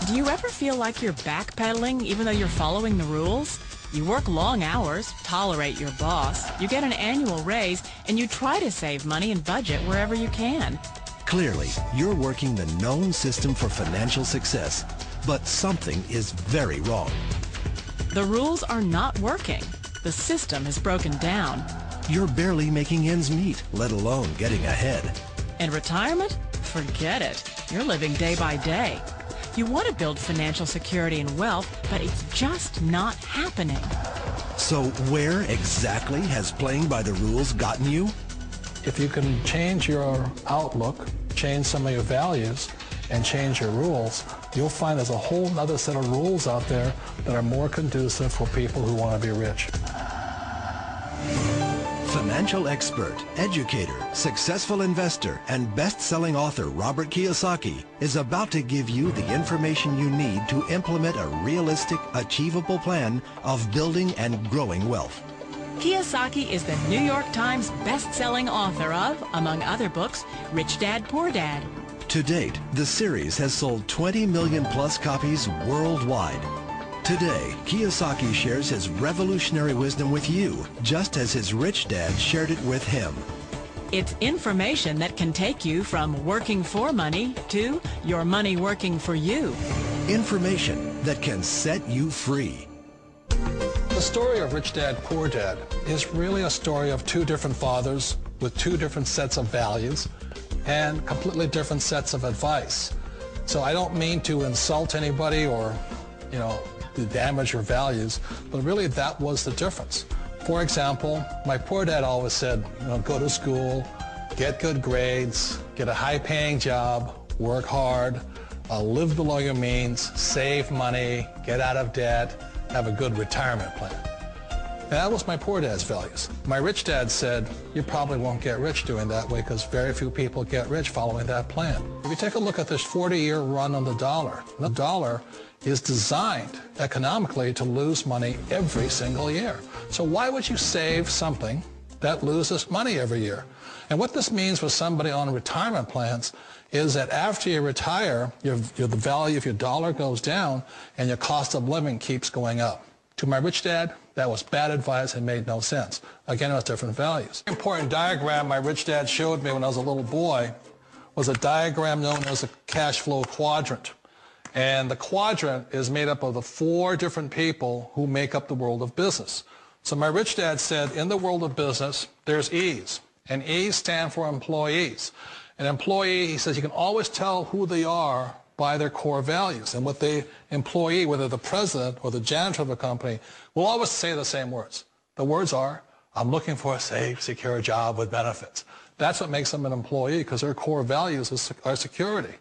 Do you ever feel like you're backpedaling even though you're following the rules? You work long hours, tolerate your boss, you get an annual raise, and you try to save money and budget wherever you can. Clearly, you're working the known system for financial success, but something is very wrong. The rules are not working. The system has broken down. You're barely making ends meet, let alone getting ahead. And retirement? Forget it. You're living day by day. You want to build financial security and wealth, but it's just not happening. So where exactly has playing by the rules gotten you? If you can change your outlook, change some of your values, and change your rules, you'll find there's a whole other set of rules out there that are more conducive for people who want to be rich. Financial expert, educator, successful investor, and best-selling author Robert Kiyosaki is about to give you the information you need to implement a realistic, achievable plan of building and growing wealth. Kiyosaki is the New York Times best-selling author of, among other books, Rich Dad, Poor Dad. To date, the series has sold 20 million plus copies worldwide. Today, Kiyosaki shares his revolutionary wisdom with you, just as his rich dad shared it with him. It's information that can take you from working for money to your money working for you. Information that can set you free. The story of Rich Dad, Poor Dad is really a story of two different fathers with two different sets of values and completely different sets of advice. So I don't mean to insult anybody or, to damage your values, but really that was the difference. For example, my poor dad always said, go to school, get good grades, get a high-paying job, work hard, live below your means, save money, get out of debt, have a good retirement plan. That was my poor dad's values. My rich dad said, you probably won't get rich doing that way because very few people get rich following that plan. If you take a look at this 40-year run on the dollar is designed economically to lose money every single year. So why would you save something that loses money every year? And what this means for somebody on retirement plans is that after you retire, the value of your dollar goes down and your cost of living keeps going up. To my rich dad, that was bad advice and made no sense. Again, it was different values. An important diagram my rich dad showed me when I was a little boy was a diagram known as a cash flow quadrant. And the quadrant is made up of the four different people who make up the world of business. So my rich dad said, in the world of business, there's E's. And E's stand for employees. An employee, he says, you can always tell who they are by their core values. And what the employee, whether the president or the janitor of a company, will always say the same words. The words are, I'm looking for a safe, secure job with benefits. That's what makes them an employee, because their core values are security.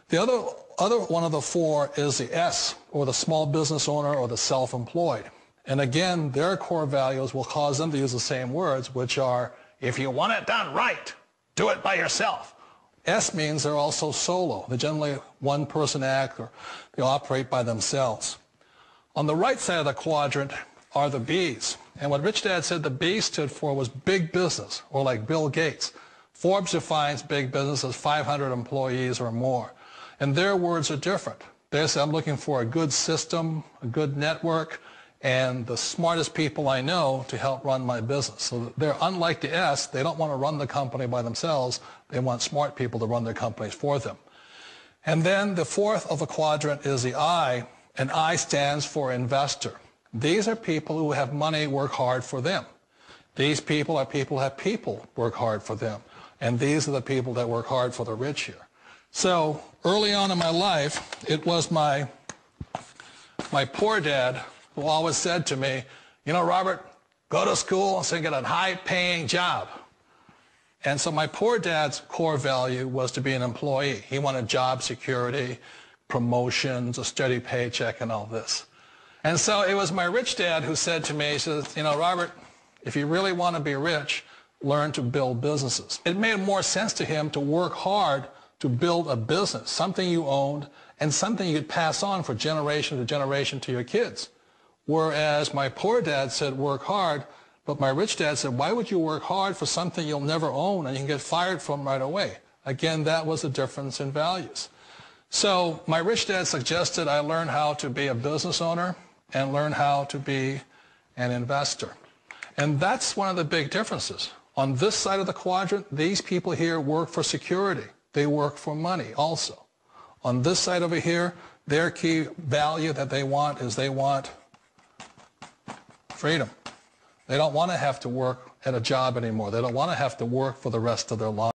The other one of the four is the S, or the small business owner or the self-employed. And again, their core values will cause them to use the same words, which are, if you want it done right, do it by yourself. S means they're also solo. They're generally one-person act, or they operate by themselves. On the right side of the quadrant are the B's. And what Rich Dad said the B stood for was big business, or like Bill Gates. Forbes defines big business as 500 employees or more. And their words are different. They say, I'm looking for a good system, a good network, and the smartest people I know to help run my business. So they're unlike the S. They don't want to run the company by themselves. They want smart people to run their companies for them. And then the fourth of the quadrant is the I, and I stands for investor. These are people who have money work hard for them. These people are people who have people work hard for them. And these are the people that work hard for the rich here. So early on in my life, it was my poor dad who always said to me, Robert, go to school and get a high-paying job. And so my poor dad's core value was to be an employee. He wanted job security, promotions, a steady paycheck, and all this. And so it was my rich dad who said to me, he says, Robert, if you really want to be rich, learn to build businesses. It made more sense to him to work hard to build a business, something you owned and something you could pass on for generation to generation to your kids. Whereas my poor dad said work hard, but my rich dad said, why would you work hard for something you'll never own and you can get fired from right away? Again, that was a difference in values. So my rich dad suggested I learn how to be a business owner and learn how to be an investor. And that's one of the big differences. On this side of the quadrant, these people here work for security. They work for money also. On this side over here, their key value that they want is they want freedom. They don't want to have to work at a job anymore. They don't want to have to work for the rest of their life.